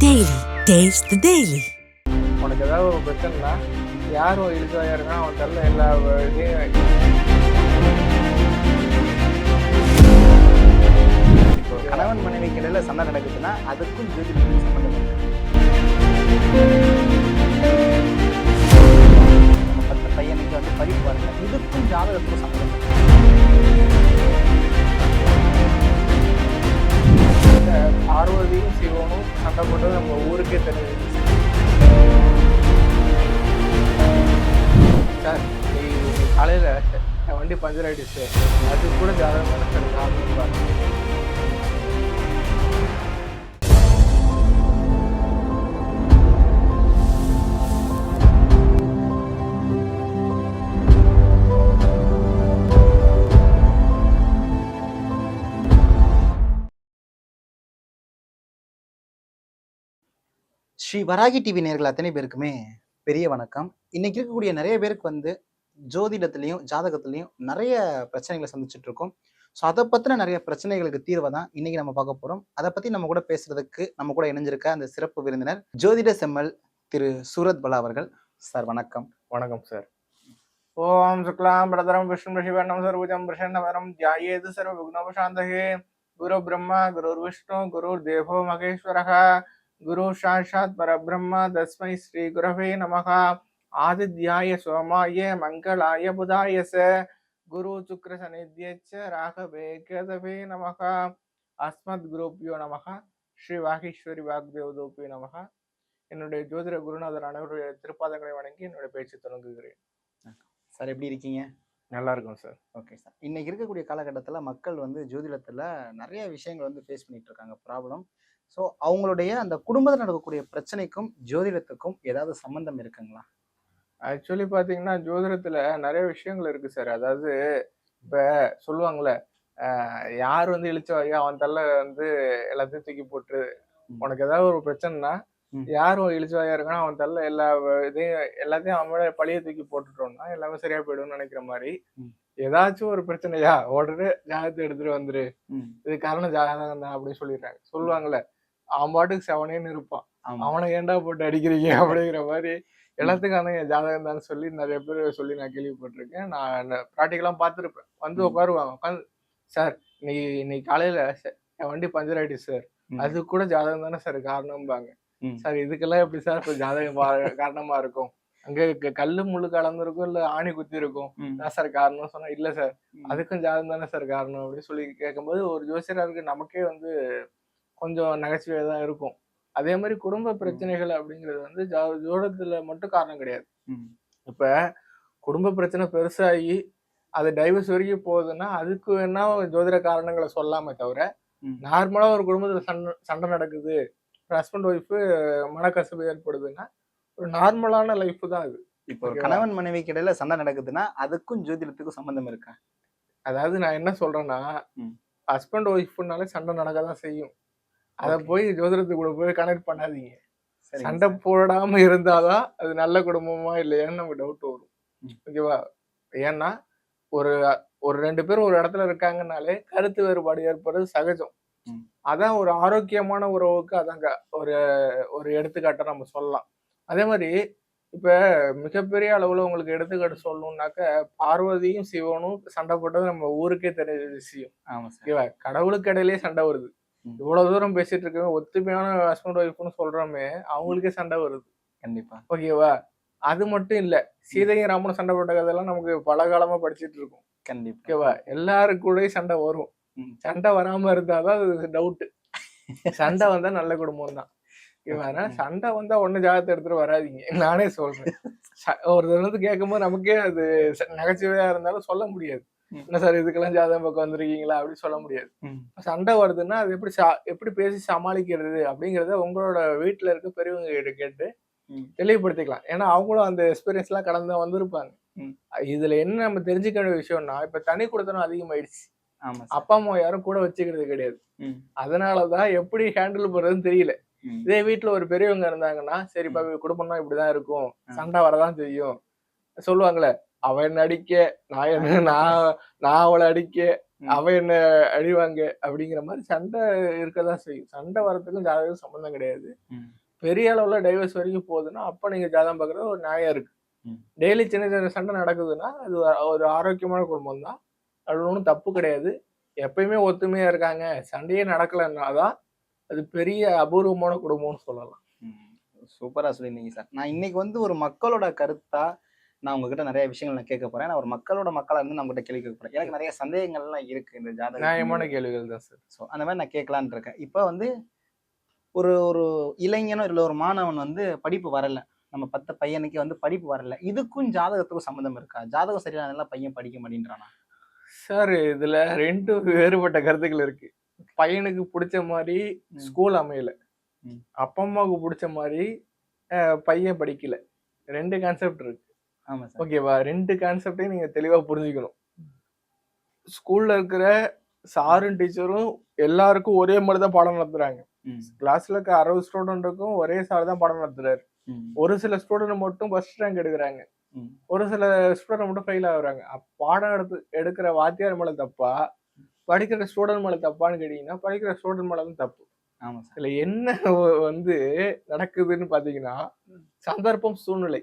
Daily. Taste the Daily. உனக்கு ஏதாவது ஒரு பிரச்சனைனா யாரும் இழுக்காயா இருக்கா அவன் தள்ள எல்லா இதையும் இப்போ கணவன் மனைவிக்கு இடையில சண்டை நடக்குதுன்னா அதுக்கும் ஜோதிடத்துக்கும் சம்மந்தம் இருக்கு. நம்ம பத்த பையனுக்கு வந்து படிப்பு வரல, இதுக்கும் ஜாதகத்துக்கும் சம்மந்தம் இருக்கு. பார்வதியும் சிவனும் சண்டை போட்டது நம்ம ஊருக்கே தெரிஞ்சு. சார் காலையில் என் வண்டி பஞ்சர் ஆகிடுச்சு, அது கூட ஜாதகம் சார் காரணம் பாருங்க. ஸ்ரீ வராகி டிவி நேயர்கள் அத்தனை பேருக்குமே பெரிய வணக்கம். இன்னைக்கு இருக்கக்கூடிய நிறைய பேருக்கு வந்து ஜோதிடத்துலையும் ஜாதகத்துலையும் நிறைய பிரச்சனைகளை சந்திச்சுட்டு இருக்கோம். ஸோ அதை பற்றின நிறைய பிரச்சனைகளுக்கு தீர்வை தான் இன்னைக்கு நம்ம பார்க்க போகிறோம். அதை பற்றி நம்ம கூட பேசுறதுக்கு நம்ம கூட இணைஞ்சிருக்க அந்த சிறப்பு விருந்தினர் ஜோதிட செம்மல் திரு சூரத் பலா அவர்கள். சார் வணக்கம். வணக்கம் சார். ஓம் சுக்லாம் பிரதரம் விஷ்ணு சிவனம் சர்வஜம் பிரசன்னவரம் தியாயேது சர்வ விக்னோபசாந்தகே. குரு பிரம்மா குரு விஷ்ணு குரு தேவோ மகேஸ்வரः குரு சாட்சாத் பரபிரம்ம தஸ்மை ஸ்ரீ குரவே நமக. ஆதித்யாய சோமாய மங்களாய புதாயச குரு சுக்ர சனித்யச்ச ராகவே கேதவே நமக. அஸ்மத் குருப்பியோ நமக. ஸ்ரீ வாகீஸ்வரி வாக்தேவதோப்பியோ நமக. என்னுடைய ஜோதிட குருநாதர் அனைவருடைய திருப்பாதங்களை வணங்கி என்னுடைய பேச்சு தொடங்குகிறேன். சார் எப்படி இருக்கீங்க? நல்லா இருக்கும் சார். Okay sir. இன்னைக்கு இருக்கக்கூடிய காலகட்டத்தில் மக்கள் வந்து ஜோதிடத்தில் நிறைய விஷயங்கள் வந்து ஃபேஸ் பண்ணிட்டு இருக்காங்க, ப்ராப்ளம். ஸோ அவங்களுடைய அந்த குடும்பத்தில் நடக்கக்கூடிய பிரச்சனைக்கும் ஜோதிடத்துக்கும் ஏதாவது சம்பந்தம் இருக்குங்களா? ஆக்சுவலி பார்த்தீங்கன்னா ஜோதிடத்தில் நிறைய விஷயங்கள் இருக்கு சார். அதாவது இப்போ சொல்லுவாங்கள்ல, யார் வந்து இழிச்சவாயோ அவன் தள்ள வந்து எல்லாத்தையும் தூக்கி போட்டு, உனக்கு ஏதாவது ஒரு பிரச்சனைனா யாரும் இழிச்சவாயா இருக்கானா அவன் தள்ள எல்லா இதையும் எல்லாத்தையும் அவன் மேலே பழிய தூக்கி போட்டுட்டோம்னா எல்லாமே சரியா போயிடும்னு நினைக்கிற மாதிரி, ஏதாச்சும் ஒரு பிரச்சனையா உடனே ஜாதகத்தை எடுத்துட்டு வந்துரு, இது காரணம் ஜாதகம் தான் அப்படின்னு சொல்லிடுறாங்க. சொல்லுவாங்கல்ல, அவன் பாட்டுக்கு செவனேன்னு இருப்பான், அவனை ஏண்டா போட்டு அடிக்கிறீங்க அப்படிங்கிற மாதிரி எல்லாத்துக்கான ஜாதகம் தான் சொல்லி நிறைய பேர் சொல்லி நான் கேள்விப்பட்டிருக்கேன். நான் ப்ராக்டிக்கெல்லாம் பார்த்துருப்பேன். வந்து உட்காருவாங்க, உட்காந்து சார் இன்னைக்கு காலையில என் வண்டி பஞ்சர் ஆயிடுச்சு சார், அது கூட ஜாதகம் தானே சார் காரணம்பாங்க. சார் இதுக்கெல்லாம் எப்படி சார் இப்போ ஜாதகம் காரணமா இருக்கும்? அங்க கல்லு முள்ளு கலந்துருக்கும், இல்ல ஆணி குத்தி இருக்கும், தான் சார் காரணம் சொன்னா இல்ல சார் அதுக்கும் ஜாதகம் தானே சார் காரணம் அப்படின்னு சொல்லி கேட்கும்போது ஒரு ஜோசியராருக்கு நமக்கே வந்து கொஞ்சம் நகைச்சுவையா தான் இருக்கும். அதே மாதிரி குடும்ப பிரச்சனைகள் அப்படிங்கிறது வந்து ஜோடத்துல மட்டும் காரணம் கிடையாது. இப்ப குடும்ப பிரச்சனை பெருசாகி அது டைவர்ஸ் வரைக்கும் போகுதுன்னா அதுக்கு என்ன ஜோதிட காரணங்களை சொல்லாமே தவிர, நார்மலா ஒரு குடும்பத்துல சண்டை நடக்குது, ஹஸ்பண்ட் ஒய்ஃபு மனக்கசப்பு ஏற்படுதுன்னா ஒரு நார்மலான லைஃப் தான் அது. இப்போ கணவன் மனைவிக்கு இடையில சண்டை நடக்குதுன்னா அதுக்கும் ஜோதிடத்துக்கும் சம்பந்தம் இருக்கா? அதாவது நான் என்ன சொல்றேன்னா, ஹஸ்பண்ட் ஒய்ஃப்னாலே சண்டை நடக்க தான் செய்யும். அதை போய் ஜோதிடத்துக்கு கூட போய் கனெக்ட் பண்ணாதீங்க. சண்டை போடாம இருந்தாதான் அது நல்ல குடும்பமா இல்லையான்னு நமக்கு டவுட் வரும். ஓகேவா? ஏன்னா ஒரு ஒரு 2 பேரும் ஒரு இடத்துல இருக்காங்கனாலே கருத்து வேறுபாடு ஏற்படுறது சகஜம். அதான் ஒரு ஆரோக்கியமான உறவுக்கு அதாங்க ஒரு ஒரு எடுத்துக்காட்டை நம்ம சொல்லலாம். அதே மாதிரி இப்ப மிகப்பெரிய அளவுல உங்களுக்கு எடுத்துக்காட்டு சொல்லணும்னாக்க, பார்வதியும் சிவனும் சண்டை போட்டது நம்ம ஊருக்கே தெரிஞ்ச விஷயம். ஓகேவா? கடவுளுக்கு இடையிலேயே சண்டை வருது. இவ்வளவு தூரம் பேசிட்டு இருக்கவே ஒத்துமையான ஹஸ்பண்ட் ஒய்ஃப்னு சொல்றோமே, அவங்களுக்கே சண்டை வருது. கண்டிப்பா. ஓகேவா? அது மட்டும் இல்ல, சீதையும் ராமனும் சண்டை போட்ட கதையெல்லாம் நமக்கு பல காலமா படிச்சுட்டு இருக்கோம். கண்டிப்பா. ஓகேவா? எல்லாரும் கூட சண்டை வரும். சண்டை வராம இருந்தாதான் அது டவுட். சண்டை வந்தா நல்ல குடும்பம் தான். அதனால சண்டை வந்தா ஒண்ணு ஜாதகத்தை எடுத்துட்டு வராதிங்க, நானே சொல்றேன். ஒரு தடவை கேட்கும்போது நமக்கே அது நகைச்சுவையா இருந்தாலும் சொல்ல முடியாது. என்ன சார் இதுக்கெல்லாம் ஜாதகம் பக்கம் வந்திருக்கீங்களா அப்படின்னு சொல்ல முடியாது. சண்டை வருதுன்னா அது எப்படி பேசி சமாளிக்கிறது அப்படிங்கறத உங்களோட வீட்டுல இருக்க பெரியவங்க கிட்ட கேட்டு தெளிவுபடுத்திக்கலாம். ஏன்னா அவங்களும் அந்த எக்ஸ்பீரியன்ஸ் எல்லாம் கடந்து வந்திருப்பாங்க. இதுல என்ன நம்ம தெரிஞ்சுக்க வேண்டிய விஷயம்னா, இப்ப தனி கொடுத்தனம் அதிகமாயிடுச்சு. அப்பா அம்மா யாரும் கூட வச்சுக்கிறது கிடையாது. அதனாலதான் எப்படி ஹேண்டில் பண்றதுன்னு தெரியல. இதே வீட்டுல ஒரு பெரியவங்க இருந்தாங்கன்னா, சரிப்பா குடும்பம்னா இப்படிதான் இருக்கும், சண்டை வரதான் செய்யும் சொல்லுவாங்களே, அவன் அடிக்க நான் அவளை அடிக்க அவன் என்ன அழிவாங்க அப்படிங்கிற மாதிரி சண்டை இருக்கதான் செய்யும். சண்டை வரதுக்கும் ஜாதகம் சம்மந்தம் கிடையாது. பெரிய அளவுல டைவர்ஸ் வரைக்கும் போகுதுன்னா அப்ப நீங்க ஜாதகம் பாக்குறது ஒரு நியாயம் இருக்கு. டெய்லி சின்ன சின்ன சண்டை நடக்குதுன்னா அது ஒரு ஆரோக்கியமான குடும்பம் தான். அது ஒன்றும் தப்பு கிடையாது. எப்பயுமே ஒத்துமையா இருக்காங்க, சண்டையே நடக்கலைன்னாதான் அது பெரிய அபூர்வமான குடும்பம்னு சொல்லலாம். சூப்பரா சொல்லியிருந்தீங்க சார். நான் இன்னைக்கு வந்து ஒரு மக்களோட கருத்தா நான் உங்ககிட்ட நிறைய விஷயங்கள் நான் கேட்க போறேன். நான் ஒரு மக்களோட மக்களா இருந்து நான் உங்ககிட்ட கேள்வி கேட்க போறேன். எனக்கு நிறைய சந்தேகங்கள்லாம் இருக்கு இந்த நியாயமான ஜாதகம். கேள்விகள் தான் சார். ஸோ அந்த மாதிரி நான் கேட்கலான்னு இருக்கேன். இப்போ வந்து ஒரு ஒரு இளைஞனோ இல்லை ஒரு மாணவன் வந்து படிப்பு வரல. நம்ம பத்த பையனுக்கு வந்து படிப்பு வரல. இதுக்கும் ஜாதகத்துக்கும் சம்மந்தம் இருக்கா? ஜாதகம் சரியானதெல்லாம் பையன் படிக்க மாட்டேன்றானா? சார் இதுல 2 வேறுபட்ட கருத்துக்கள் இருக்கு. பையனுக்கு பிடிச்ச மாதிரி ஸ்கூல் அமையல, அப்பா அம்மாவுக்கு பிடிச்ச மாதிரி பையன் படிக்கல. 2 கான்செப்ட் இருக்கு. ஆமா சார். ஓகேவா? 2 கான்செப்டையும் நீங்க தெளிவா புரிஞ்சுக்கணும். ஸ்கூல்ல இருக்கிற சாரும் டீச்சரும் எல்லாருக்கும் ஒரே மாதிரி தான் பாடம் நடத்துறாங்க. கிளாஸ்ல இருக்க 60 ஸ்டூடெண்ட்டுக்கும் ஒரே சார் தான் பாடம் நடத்துறாரு. ஒரு சில ஸ்டூடெண்ட் மட்டும் ஃபர்ஸ்ட் ரேங்க் எடுக்கிறாங்க, ஒரு சில ஸ்டூடெண்ட் மட்டும் ஃபெயில் ஆகுறாங்க. பாடம் எடுக்கிற வாத்தியார் மேல தப்பா, படிக்கிற ஸ்டூடெண்ட் மேல தப்பான்னு கேட்டீங்கன்னா படிக்கிற ஸ்டூடெண்ட் மேல தான் தப்பு. இதுல என்ன வந்து நடக்குதுன்னு பாத்தீங்கன்னா சந்தர்ப்பம், சூழ்நிலை.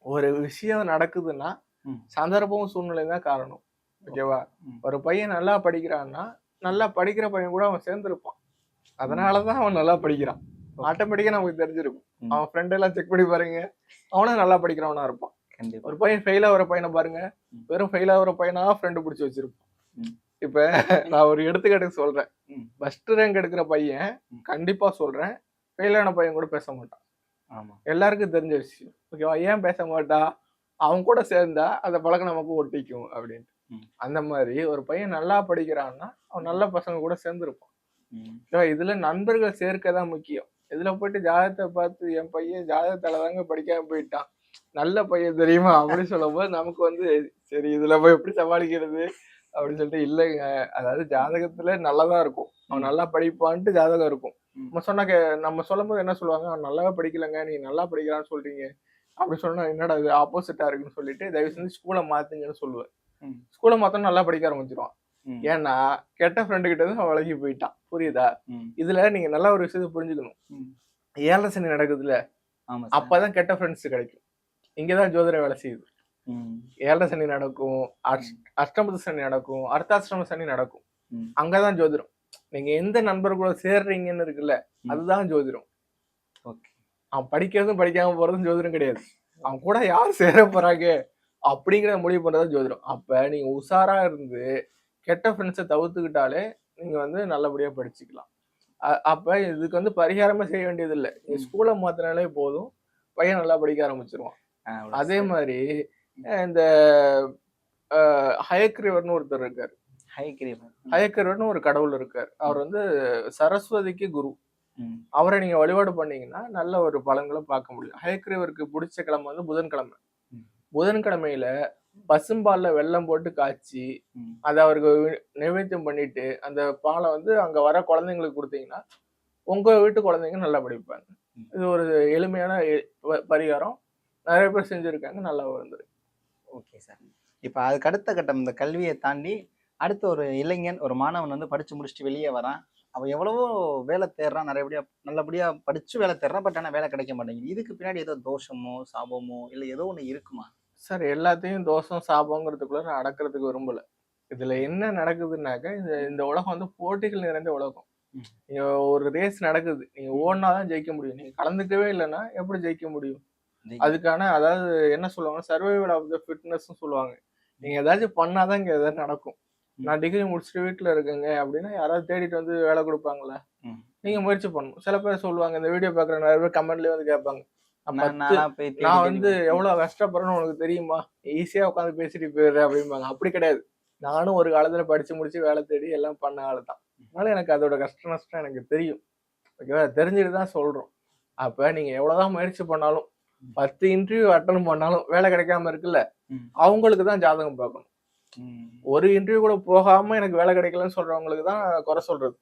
ஒரு விஷயம் நடக்குதுன்னா சந்தர்ப்பமும் சூழ்நிலை தான் காரணம். ஓகேவா? ஒரு பையன் நல்லா படிக்கிறான்னா நல்லா படிக்கிற பையன் கூட அவன் சேர்ந்திருப்பான். அதனாலதான் அவன் நல்லா படிக்கிறான். ஆட்டோமேட்டிக்கா நமக்கு தெரிஞ்சிருக்கும். அவன் ஃப்ரெண்ட் எல்லாம் செக் பண்ணி பாருங்க, அவனும் நல்லா படிக்கிறவனா இருப்பான். ஒரு பையன் ஃபெயில் ஆகிற பையனை பாருங்க, வெறும் ஃபெயில் ஆகிற பையனா ஃப்ரெண்டு பிடிச்சி வச்சிருப்பான். இப்ப நான் ஒரு எடுத்துக்காட்டுக்கு சொல்றேன். ஃபர்ஸ்ட் ரேங்க் எடுக்கிற பையன் கண்டிப்பா சொல்றேன் ஃபெயில் ஆன பையன் கூட பேச மாட்டான். எல்லாருக்கும் தெரிஞ்ச விஷயம். ஓகேவா? ஏன் பேச மாட்டா? அவன் கூட சேர்ந்தா அந்த பழக்கம் நமக்கு ஒட்டிக்கும் அப்படின்ட்டு. அந்த மாதிரி ஒரு பையன் நல்லா படிக்கிறான்னா அவன் நல்ல பசங்க கூட சேர்ந்துருப்பான். இதுல நண்பர்கள் சேர்க்கதான் முக்கியம். இதுல போயிட்டு ஜாதகத்தை பார்த்து என் பையன் ஜாதகத்தால தாங்க படிக்காம போயிட்டான், நல்ல பையன் தெரியுமா அப்படின்னு சொல்லும் போது நமக்கு வந்து சரி இதுல போய் எப்படி சமாளிக்கிறது அப்படின்னு சொல்லிட்டு இல்லைங்க. அதாவது ஜாதகத்துல நல்லதா இருக்கும், அவன் நல்லா படிப்பான்ட்டு ஜாதகம் இருக்கும். நம்ம சொல்லும் போது என்ன சொல்லுவாங்க, அவன் நல்லாவே படிக்கலங்க, நீங்க நல்லா படிக்கிறான்னு சொல்றீங்க அப்படி சொன்னா என்னடா இது ஆப்போசிட்டா இருக்குன்னு சொல்லிட்டு தயவு செஞ்சு ஸ்கூலை மாத்துங்கன்னு சொல்லுவேன். ஸ்கூலை மாத்தணும் நல்லா படிக்க ஆரம்பிச்சிருவான். ஏன்னா கெட்ட ஃப்ரெண்டு கிட்ட இருந்து அவன் விலகி போயிட்டான். புரியுதா? இதுல நீங்க நல்லா ஒரு விஷயத்த புரிஞ்சுக்கணும். 7 சனி நடக்குதுல்ல, அப்பதான் கெட்ட ஃப்ரெண்ட்ஸ் கிடைக்கும். இங்கதான் ஜோதிட வேலை செய்யுது. 7 சனி நடக்கும், அஷ்டமத்து சனி நடக்கும், அர்த்தாஷ்டம சனி நடக்கும். அங்கதான் ஜோதிடம். நீங்க எந்த நண்பர்களோட சேர்றீங்கன்னு இருக்குல்ல, அதுதான் ஜோதிடம். அவன் படிக்கிறதும் படிக்காம போறதும் ஜோதிடம் கிடையாது. அவன் கூட யார் சேர போறாங்க அப்படிங்கிற முடிவு பண்றது ஜோதிடம். அப்ப நீங்க உஷாரா இருந்து கெட்ட ஃப்ரெண்ட்ஸை தவிர்த்துக்கிட்டாலே நீங்க வந்து நல்லபடியா படிச்சுக்கலாம். அப்ப இதுக்கு வந்து பரிகாரமே செய்ய வேண்டியது இல்லை. நீங்க ஸ்கூலை மாத்தினாலே போதும், பையன் நல்லா படிக்க ஆரம்பிச்சிருவான். அதே மாதிரி இந்த ஹயக்ரீவர்னு ஒருத்தர் இருக்காரு. ஹயக்ரீவர்னு ஒரு கடவுள் இருக்காரு. அவர் வந்து சரஸ்வதிக்கு குரு. அவரை நீங்க வழிபாடு பண்ணீங்கன்னா நல்ல ஒரு பலன்களை பார்க்க முடியும். ஹயக்ரீவருக்கு பிடிச்ச கிழமை வந்து புதன்கிழமை. புதன்கிழமையில பசும்பால்ல வெல்லம் போட்டு காய்ச்சி அதை அவருக்கு நைவேத்தியம் பண்ணிட்டு அந்த பாலை வந்து அங்க வர குழந்தைங்களுக்கு கொடுத்தீங்கன்னா உங்க வீட்டு குழந்தைங்க நல்லா படிப்பாங்க. இது ஒரு எளிமையான பரிகாரம், நிறைய பேர் செஞ்சிருக்காங்க, நல்லா வந்துரு. Okay sir. இப்ப அதுக்கு அடுத்த கட்டம், இந்த கல்வியை தாண்டி அடுத்த ஒரு இளைஞன், ஒரு மாணவன் வந்து படிச்சு முடிச்சுட்டு வெளியே வரான். அவன் எவ்வளவோ வேலை தேடுறான், நல்லபடியா படிச்சு வேலை தேடுறான். பட் ஆனா வேலை கிடைக்க மாட்டேங்குது. இதுக்கு பின்னாடி ஏதோ தோஷமோ சாபமோ இல்ல ஏதோ ஒண்ணு இருக்குமா? சார் எல்லாத்தையும் தோஷம் சாபங்கிறதுக்குள்ள நான் அடக்கிறதுக்கு விரும்பல. இதுல என்ன நடக்குதுன்னாக்க இந்த உலகம் வந்து போட்டிகள் நிறைந்த உலகம். நீங்க ஒரு ரேஸ் நடக்குது, நீங்க ஓடினாதான் ஜெயிக்க முடியும். நீங்க கலந்துக்கவே இல்லைன்னா எப்படி ஜெயிக்க முடியும்? அதுக்கான அதாவது என்ன சொல்லுவாங்க, சர்வைவல் ஆஃப் த ஃபிட்னஸ் சொல்லுவாங்க. நீங்க ஏதாச்சும் பண்ணாதான் இங்க ஏதாவது நடக்கும். நான் டிகிரி முடிச்சுட்டு வீட்டுல இருக்கேங்க அப்படின்னா யாராவது தேடிட்டு வந்து வேலை கொடுப்பாங்களா? நீங்க முயற்சி பண்ணணும். சில பேர் சொல்லுவாங்க, இந்த வீடியோ பாக்குற நிறைய பேர் கமெண்ட்லயே வந்து கேட்பாங்க, நான் வந்து எவ்வளவு கஷ்டப்படுறேன்னு உனக்கு தெரியுமா, ஈஸியா உட்காந்து பேசிட்டு போயிடுறேன் அப்படிம்பாங்க. அப்படி கிடையாது. நானும் ஒரு காலத்துல படிச்சு முடிச்சு வேலை தேடி எல்லாம் பண்ண ஆளு தான். அதனால எனக்கு அதோட கஷ்ட நஷ்டம் எனக்கு தெரியும். ஓகேவா? தெரிஞ்சுட்டு தான் சொல்றோம். அப்ப நீங்க எவ்வளவுதான் முயற்சி பண்ணாலும் 10 இன்டர்வியூ அட்டன் பண்ணாலும் வேலை கிடைக்காம இருக்குல்ல, அவங்களுக்கு தான் ஜாதகம் பார்க்கணும். ஒரு இன்டர்வியூ கூட போகாம எனக்கு வேலை கிடைக்கலன்னு சொல்றவங்களுக்கு தான் குறை சொல்றது.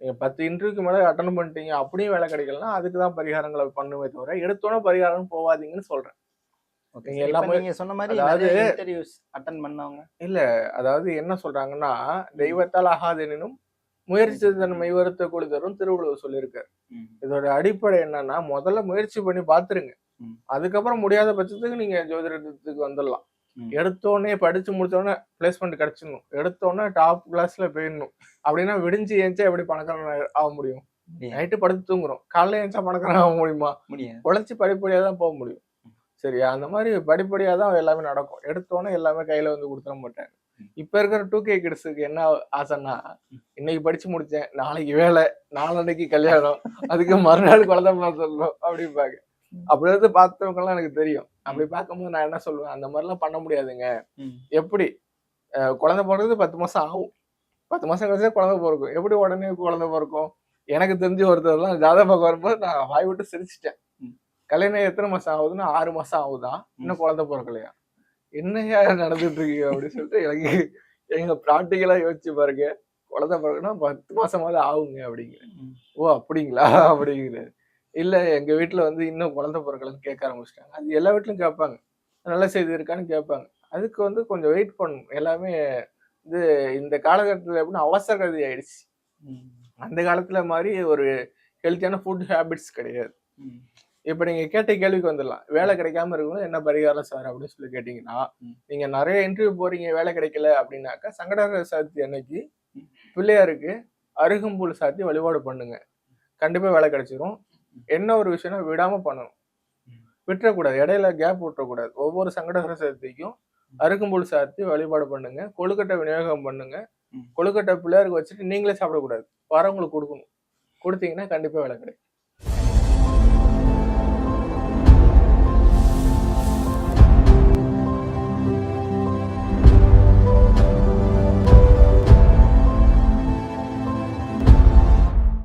நீங்க 10 இன்டர்வியூக்கு மேல அட்டன் பண்ணிட்டீங்க, அப்படியும் வேலை கிடைக்கலன்னா அதுக்கு தான் பரிகாரங்களை பண்ணுவே தவிர எடுத்தோன்னே பரிகாரம் போவாதீங்கன்னு சொல்றேன். ஓகே நீங்க சார். இப்ப எல்லாமே நீங்க சொன்ன மாதிரி அதாவது நிறைய இன்டர்வியூஸ் அட்டன் பண்ணவங்க. இல்ல அதாவது என்ன சொல்றாங்கன்னா, தெய்வத்தால் ஆகாதெனினும் முயற்சி தன் மெய்வருத்த கூலி தரும் திருவள்ளுவர் சொல்லியிருக்காரு. ம். இதோட அடிப்படை என்னன்னா, முதல்ல முயற்சி பண்ணி பார்த்துருங்க. ம். அதுக்கப்புறம் முடியாத பட்சத்துக்கு நீங்க ஜோதிடத்துக்கு வந்துடலாம். ம். எடுத்தோடனே படிச்சு முடிச்சோடனே பிளேஸ்மெண்ட் கிடைச்சிடணும். எடுத்தோடனே டாப் கிளாஸ்ல போயிடணும். அப்படின்னா விடிஞ்சு ஏஞ்சா எப்படி பணக்காரன் ஆக முடியும்? முடியாது. நைட்டு படுத்து தூங்குறோம். காலைல ஏஞ்சா பணக்காரன் ஆக முடியுமா? முடியாது. உழைச்சு படிப்படியா தான் போக முடியும். சரியா? அந்த மாதிரி படிப்படியா தான் எல்லாமே நடக்கும். எடுத்தோடனே எல்லாமே கையில வந்து குடுத்துற மாட்டாங்க. இப்ப இருக்கிற 2K கிட்ஸுக்கு என்ன ஆசைன்னா, இன்னைக்கு படிச்சு முடிச்சேன், நாளைக்கு வேலை, நாளான்னைக்கு கல்யாணம், அதுக்கு மறுநாள் குழந்தை பிறந்தரணும் அப்படிம்பாங்க. அப்படி இருந்து பார்த்தவங்கலாம் எனக்கு தெரியும். அப்படி பார்க்கும்போது நான் என்ன சொல்லுவேன், அந்த மாதிரிலாம் பண்ண முடியாதுங்க. ம். எப்படி? குழந்தை பொறக்குறது 10 மாசம் ஆகும். 10 மாசம் கழிச்சு குழந்தை பொறக்கும். எப்படி உடனே குழந்தை பொறக்கும்? எனக்கு தெரிஞ்ச ஒருத்தர்லாம் ஜாதகம் பார்க்க வரும்போது நான் வாய் விட்டு சிரிச்சுட்டேன். ம். கல்யாணம் எத்தனை மாசம் ஆகுதுன்னா 6 மாசம் ஆகுதாம். இன்னும் குழந்தை பொறக்கலையா? என்னய்யா நடந்துட்டு இருக்கு அப்படின்னு சொல்லிட்டு எனக்கு எங்க பிராக்டிகலா யோசிச்சு பாருங்க. குழந்தை பிறகுனா 10 மாசமாவது ஆகுங்க அப்படிங்கிறேன். ம். ஓ அப்படிங்களா? அப்படிங்கிறாரு. இல்ல எங்க வீட்டுல வந்து இன்னும் குழந்தை பிறக்கலன்னு கேட்க ஆரம்பிச்சிட்டாங்க. அது எல்லா வீட்லயும் கேட்பாங்க. நல்ல செய்தி இருக்கான்னு கேட்பாங்க. அதுக்கு வந்து கொஞ்சம் வெயிட் பண்ணணும். எல்லாமே இது இந்த காலகட்டத்துல எப்படின்னா அவசர கதி ஆயிடுச்சு. ம். அந்த காலத்துல மாதிரி ஒரு ஹெல்த்தியான ஃபுட் ஹேபிட்ஸ் கிடையாது. ம். இப்ப நீங்க கேட்ட கேள்விக்கு வந்துடலாம். வேலை கிடைக்காம இருக்கணும் என்ன பரிகாரம் சார் அப்படின்னு சொல்லி கேட்டீங்கன்னா, ம். நீங்க நிறைய இன்டர்வியூ போறீங்க வேலை கிடைக்கல அப்படின்னாக்கா, சங்கடஹர சதுர்த்தி அன்னைக்கு ம். பிள்ளையாருக்கு அருகம்புல் சாத்தி வழிபாடு பண்ணுங்க. கண்டிப்பா வேலை கிடைச்சிரும். என்ன ஒரு விஷயம்னா விடாம பண்ணணும். ம். விட்டுறக்கூடாது. இடையில கேப் விட்டுறக்கூடாது. ஒவ்வொரு சங்கடஹர சதுர்த்திக்கும் அருகம்புல் சாத்தி வழிபாடு பண்ணுங்க. கொழுக்கட்டை விநியோகம் பண்ணுங்க. ம். கொழுக்கட்டை பிள்ளையாருக்கு வச்சுட்டு நீங்களே சாப்பிடக்கூடாது. வரவங்களுக்கு கொடுக்கணும். கொடுத்தீங்கன்னா கண்டிப்பா வேலை கிடைக்கும்.